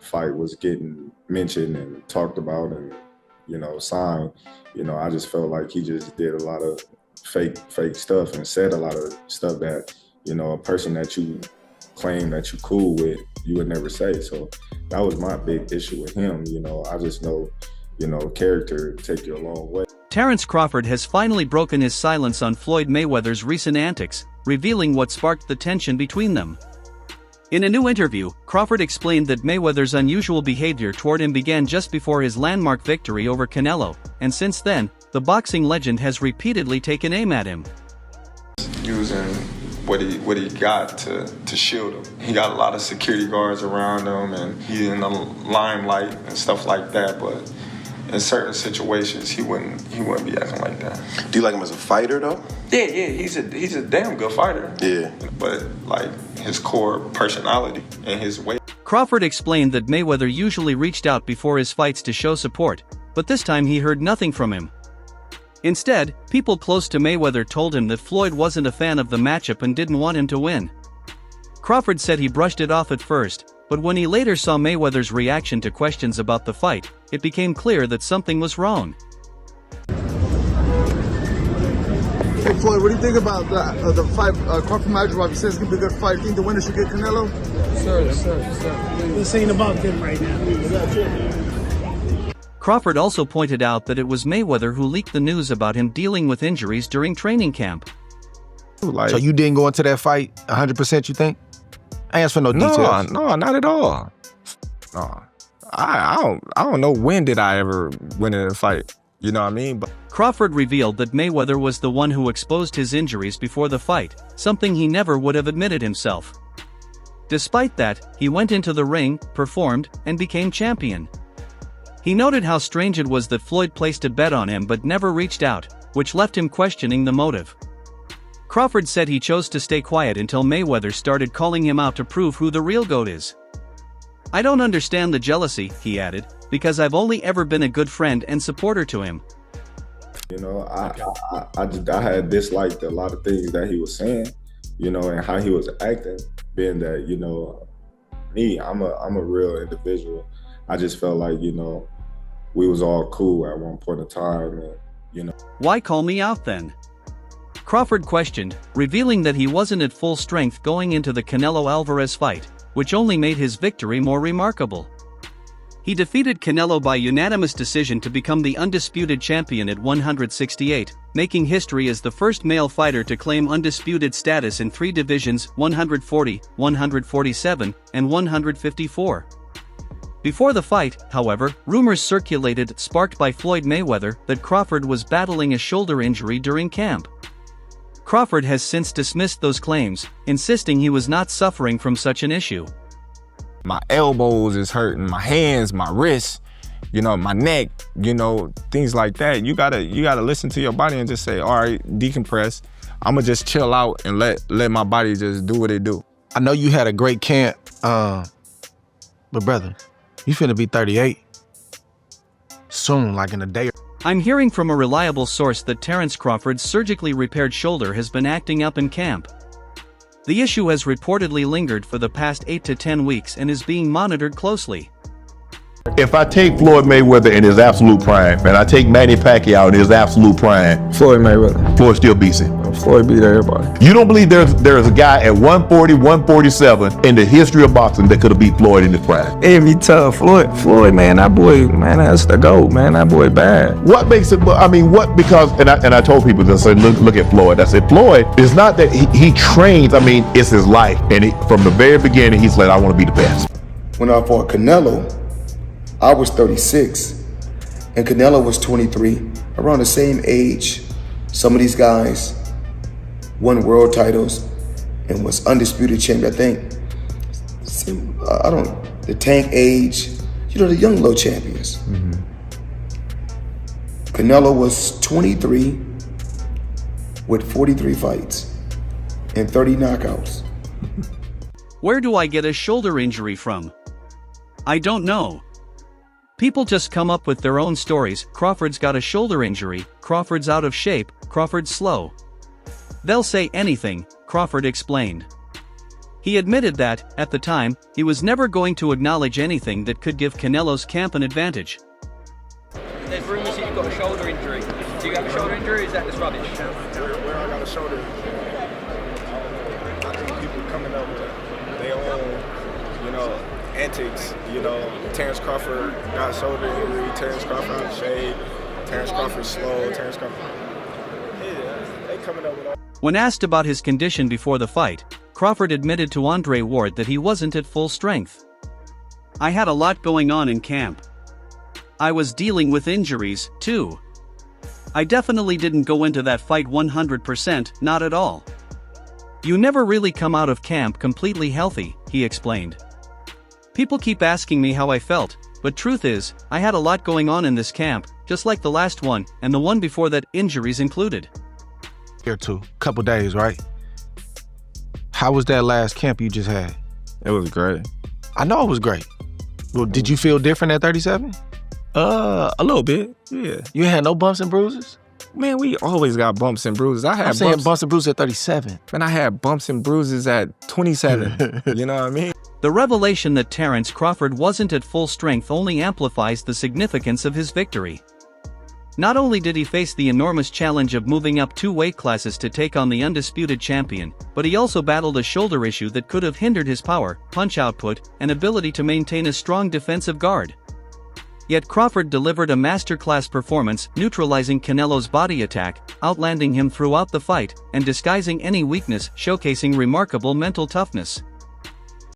fight was getting mentioned and talked about and, signed, I just felt like he just did a lot of fake stuff and said a lot of stuff that, a person that you claim that you cool with, you would never say. So that was my big issue with him. I just know, character take you a long way. Terence Crawford has finally broken his silence on Floyd Mayweather's recent antics, revealing what sparked the tension between them. In a new interview, Crawford explained that Mayweather's unusual behavior toward him began just before his landmark victory over Canelo, and since then, the boxing legend has repeatedly taken aim at him. Using what he got to shield him. He got a lot of security guards around him, and he's in the limelight and stuff like that, but in certain situations, he wouldn't be acting like that. Do you like him as a fighter, though? Yeah, he's a damn good fighter. Yeah. But, like, his core personality and his weight. Crawford explained that Mayweather usually reached out before his fights to show support, but this time he heard nothing from him. Instead, people close to Mayweather told him that Floyd wasn't a fan of the matchup and didn't want him to win. Crawford said he brushed it off at first, but when he later saw Mayweather's reaction to questions about the fight, it became clear that something was wrong. Hey Floyd, what do you think about the fight, Crawford Madrigal? He says it's going to be a good fight. You think the winner should get Canelo? Sir. This ain't about them right now. Crawford also pointed out that it was Mayweather who leaked the news about him dealing with injuries during training camp. So you didn't go into that fight 100%, you think? I asked for no details. No, not at all. No, I don't know when did I ever win in a fight. You know what I mean? But Crawford revealed that Mayweather was the one who exposed his injuries before the fight, something he never would have admitted himself. Despite that, he went into the ring, performed, and became champion. He noted how strange it was that Floyd placed a bet on him but never reached out, which left him questioning the motive. Crawford said he chose to stay quiet until Mayweather started calling him out to prove who the real GOAT is. "I don't understand the jealousy," he added, "because I've only ever been a good friend and supporter to him." I had disliked a lot of things that he was saying, and how he was acting, being that, me, I'm a real individual. I just felt like, we was all cool at one point in time, and, Why call me out then? Crawford questioned, revealing that he wasn't at full strength going into the Canelo-Alvarez fight, which only made his victory more remarkable. He defeated Canelo by unanimous decision to become the undisputed champion at 168, making history as the first male fighter to claim undisputed status in 3 divisions: 140, 147, and 154. Before the fight, however, rumors circulated, sparked by Floyd Mayweather, that Crawford was battling a shoulder injury during camp. Crawford has since dismissed those claims, insisting he was not suffering from such an issue. my elbows is hurting, my hands, my wrists, my neck, things like that. You gotta listen to your body and just say, all right, decompress. I'ma just chill out and let my body just do what it do. I know you had a great camp, but brother, you finna be 38 soon, like in a day. I'm hearing from a reliable source that Terence Crawford's surgically repaired shoulder has been acting up in camp. The issue has reportedly lingered for the past 8 to 10 weeks and is being monitored closely. If I take Floyd Mayweather in his absolute prime, and I take Manny Pacquiao in his absolute prime, Floyd Mayweather. Floyd still beats him. Floyd beat everybody. You don't believe there's a guy at 140, 147 in the history of boxing that could have beat Floyd in his prime? It'd be tough. Floyd, man, that boy, man, that's the GOAT, man. That boy bad. What makes it, because, and I told people, I said, look at Floyd. I said, Floyd, it's not that he trains, it's his life. And from the very beginning, he's like, I want to be the best. When I fought Canelo, I was 36 and Canelo was 23, around the same age. Some of these guys won world titles and was undisputed champion. I think, the Tank age, the young little champions. Mm-hmm. Canelo was 23 with 43 fights and 30 knockouts. Where do I get a shoulder injury from? I don't know. People just come up with their own stories. Crawford's got a shoulder injury, Crawford's out of shape, Crawford's slow. They'll say anything, Crawford explained. He admitted that, at the time, he was never going to acknowledge anything that could give Canelo's camp an advantage. There's rumours that you've got a shoulder injury. Do you have a shoulder injury or is that just rubbish? Where I got a shoulder, I think people coming up with their own, antics. Terence Crawford got a shoulder injury, Terence Crawford out of shape, Terence Crawford slow, Terence Crawford. Yeah, they coming up with all. When asked about his condition before the fight, Crawford admitted to Andre Ward that he wasn't at full strength. "I had a lot going on in camp. I was dealing with injuries, too. I definitely didn't go into that fight 100%, not at all. You never really come out of camp completely healthy," he explained. "People keep asking me how I felt, but truth is, I had a lot going on in this camp, just like the last one, and the one before that, injuries included." Here too, couple days, right? How was that last camp you just had? It was great. I know it was great. Well, did you feel different at 37? A little bit, yeah. You had no bumps and bruises? Man, we always got bumps and bruises. I'm saying bumps and bruises at 37. Man, I had bumps and bruises at 27. You know what I mean? The revelation that Terence Crawford wasn't at full strength only amplifies the significance of his victory. Not only did he face the enormous challenge of moving up 2 weight classes to take on the undisputed champion, but he also battled a shoulder issue that could have hindered his power, punch output, and ability to maintain a strong defensive guard. Yet Crawford delivered a masterclass performance, neutralizing Canelo's body attack, outlanding him throughout the fight, and disguising any weakness, showcasing remarkable mental toughness.